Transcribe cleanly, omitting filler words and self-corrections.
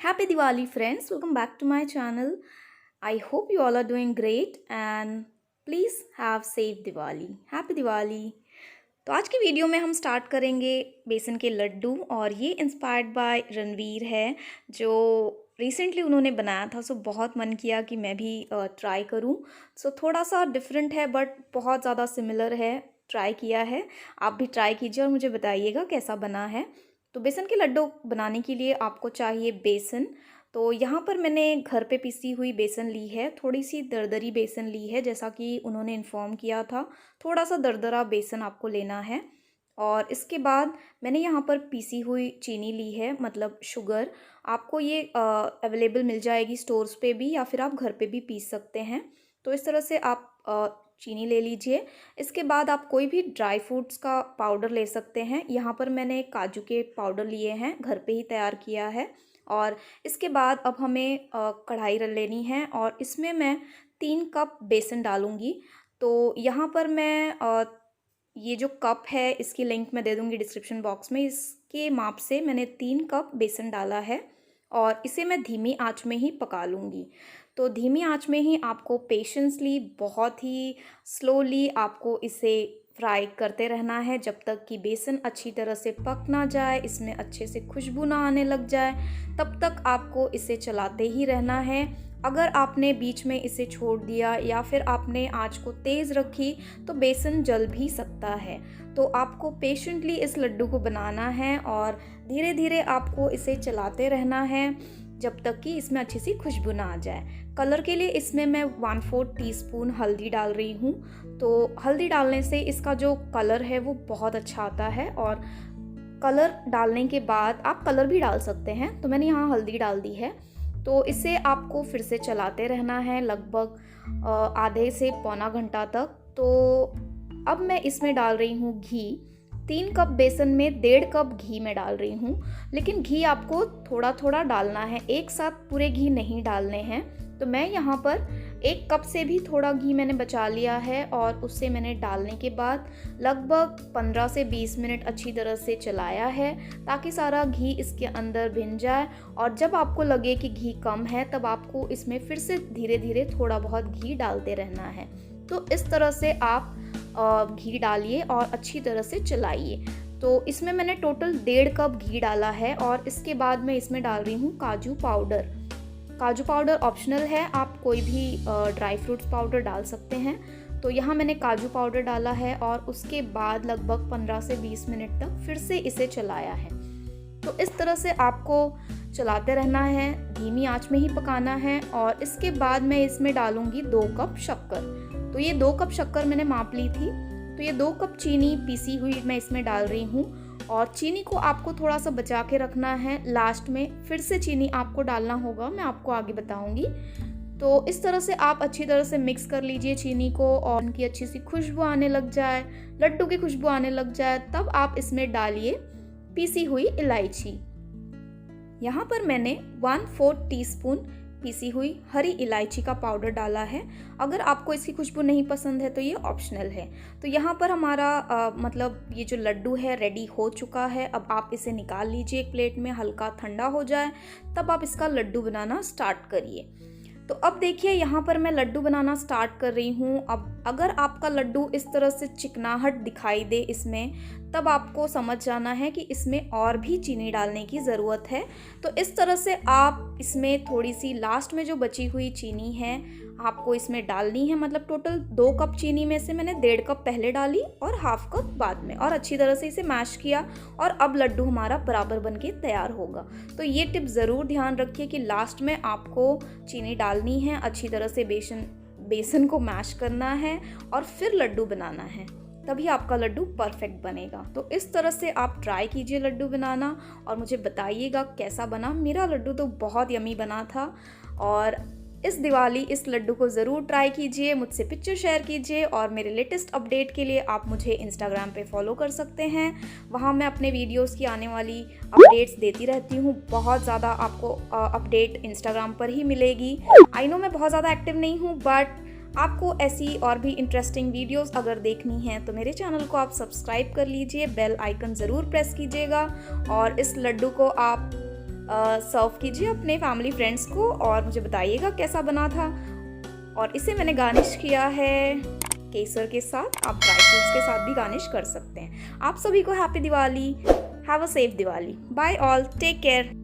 Happy Diwali, friends. Welcome back to my channel. I hope you all are doing great and please have safe Diwali. Happy Diwali. तो आज की video में हम start करेंगे बेसन के लड्डू और ये इंस्पायर्ड बाय रणवीर है जो रिसेंटली उन्होंने बनाया था। सो बहुत मन किया कि मैं भी ट्राई करूं। सो थोड़ा सा डिफरेंट है बट बहुत ज़्यादा सिमिलर है। ट्राई किया है, आप भी ट्राई कीजिए और मुझे बताइएगा कैसा बना है। तो बेसन के लड्डू बनाने के लिए आपको चाहिए बेसन। तो यहाँ पर मैंने घर पे पिसी हुई बेसन ली है, थोड़ी सी दरदरी बेसन ली है जैसा कि उन्होंने इन्फॉर्म किया था। थोड़ा सा दरदरा बेसन आपको लेना है और इसके बाद मैंने यहाँ पर पीसी हुई चीनी ली है, मतलब शुगर। आपको ये अवेलेबल मिल जाएगी स्टोर्स पे भी या फिर आप घर पे भी पीस सकते हैं। तो इस तरह से आप चीनी ले लीजिए। इसके बाद आप कोई भी ड्राई फ्रूट्स का पाउडर ले सकते हैं। यहाँ पर मैंने काजू के पाउडर लिए हैं, घर पे ही तैयार किया है। और इसके बाद अब हमें कढ़ाई लेनी है और इसमें मैं 3 कप बेसन डालूँगी। तो यहाँ पर मैं ये जो कप है इसकी लिंक मैं दे दूँगी डिस्क्रिप्शन बॉक्स में। इसके माप से मैंने 3 कप बेसन डाला है और इसे मैं धीमी आंच में ही पका लूँगी। तो धीमी आंच में ही आपको पेशेंसली, बहुत ही स्लोली आपको इसे फ्राई करते रहना है जब तक कि बेसन अच्छी तरह से पक ना जाए, इसमें अच्छे से खुशबू ना आने लग जाए। तब तक आपको इसे चलाते ही रहना है। अगर आपने बीच में इसे छोड़ दिया या फिर आपने आंच को तेज़ रखी तो बेसन जल भी सकता है। तो आपको पेशेंटली इस लड्डू को बनाना है और धीरे धीरे आपको इसे चलाते रहना है जब तक कि इसमें अच्छी सी खुशबू ना आ जाए। कलर के लिए इसमें मैं 1/4 टीस्पून हल्दी डाल रही हूँ। तो हल्दी डालने से इसका जो कलर है वो बहुत अच्छा आता है। और कलर डालने के बाद आप कलर भी डाल सकते हैं, तो मैंने यहाँ हल्दी डाल दी है। तो इसे आपको फिर से चलाते रहना है लगभग आधे से पौना घंटा तक। तो अब मैं इसमें डाल रही हूँ घी। 3 कप बेसन में 1.5 कप घी मैं डाल रही हूँ, लेकिन घी आपको थोड़ा थोड़ा डालना है, एक साथ पूरे घी नहीं डालने हैं। तो मैं यहाँ पर 1 कप से भी थोड़ा घी मैंने बचा लिया है और उससे मैंने डालने के बाद लगभग 15 से 20 मिनट अच्छी तरह से चलाया है ताकि सारा घी इसके अंदर भिन जाए। और जब आपको लगे कि घी कम है तब आपको इसमें फिर से धीरे धीरे थोड़ा बहुत घी डालते रहना है। तो इस तरह से आप घी डालिए और अच्छी तरह से चलाइए। तो इसमें मैंने टोटल 1.5 कप घी डाला है और इसके बाद मैं इसमें डाल रही हूँ काजू पाउडर। काजू पाउडर ऑप्शनल है, आप कोई भी ड्राई फ्रूट्स पाउडर डाल सकते हैं। तो यहाँ मैंने काजू पाउडर डाला है और उसके बाद लगभग 15 से 20 मिनट तक फिर से इसे चलाया है। तो इस तरह से आपको चलाते रहना है, धीमी आंच में ही पकाना है। और इसके बाद मैं इसमें डालूँगी 2 कप शक्कर। तो ये 2 कप शक्कर मैंने माप ली थी। तो ये 2 कप चीनी पीसी हुई मैं इसमें डाल रही हूँ और चीनी को आपको थोड़ा सा बचा के रखना है। लास्ट में फिर से चीनी आपको डालना होगा, मैं आपको आगे बताऊंगी। तो इस तरह से आप अच्छी तरह से मिक्स कर लीजिए चीनी को और उनकी अच्छी सी खुशबू आने लग जाए, लड्डू की खुशबू आने लग जाए, तब आप इसमें डालिए पीसी हुई इलायची। यहाँ पर मैंने 1/4 टीस्पून पीसी हुई हरी इलायची का पाउडर डाला है। अगर आपको इसकी खुशबू नहीं पसंद है तो ये ऑप्शनल है। तो यहाँ पर हमारा मतलब ये जो लड्डू है रेडी हो चुका है। अब आप इसे निकाल लीजिए एक प्लेट में, हल्का ठंडा हो जाए तब आप इसका लड्डू बनाना स्टार्ट करिए। तो अब देखिए यहाँ पर मैं लड्डू बनाना स्टार्ट कर रही हूँ। अब अगर आपका लड्डू इस तरह से चिकनाहट दिखाई दे इसमें, तब आपको समझ जाना है कि इसमें और भी चीनी डालने की ज़रूरत है। तो इस तरह से आप इसमें थोड़ी सी लास्ट में जो बची हुई चीनी है आपको इसमें डालनी है। मतलब टोटल 2 कप चीनी में से मैंने 1.5 कप पहले डाली और 1/2 कप बाद में, और अच्छी तरह से इसे मैश किया और अब लड्डू हमारा बराबर बन के तैयार होगा। तो ये टिप ज़रूर ध्यान रखिए कि लास्ट में आपको चीनी डालनी है, अच्छी तरह से बेसन को मैश करना है और फिर लड्डू बनाना है, तभी आपका लड्डू परफेक्ट बनेगा। तो इस तरह से आप ट्राई कीजिए लड्डू बनाना और मुझे बताइएगा कैसा बना। मेरा लड्डू तो बहुत यमी बना था और इस दिवाली इस लड्डू को ज़रूर ट्राई कीजिए, मुझसे पिक्चर शेयर कीजिए और मेरे लेटेस्ट अपडेट के लिए आप मुझे इंस्टाग्राम पे फॉलो कर सकते हैं। वहाँ मैं अपने वीडियोस की आने वाली अपडेट्स देती रहती हूँ। बहुत ज़्यादा आपको अपडेट इंस्टाग्राम पर ही मिलेगी। आई नो मैं बहुत ज़्यादा एक्टिव नहीं हूँ, बट आपको ऐसी और भी इंटरेस्टिंग वीडियोस अगर देखनी हैं तो मेरे चैनल को आप सब्सक्राइब कर लीजिए, बेल आइकन ज़रूर प्रेस कीजिएगा और इस लड्डू को आप सर्व कीजिए अपने फैमिली फ्रेंड्स को और मुझे बताइएगा कैसा बना था। और इसे मैंने गार्निश किया है केसर के साथ, आप ड्राई फ्रूट्स के साथ भी गार्निश कर सकते हैं। आप सभी को happy Diwali, have a safe Diwali. Bye all, take care.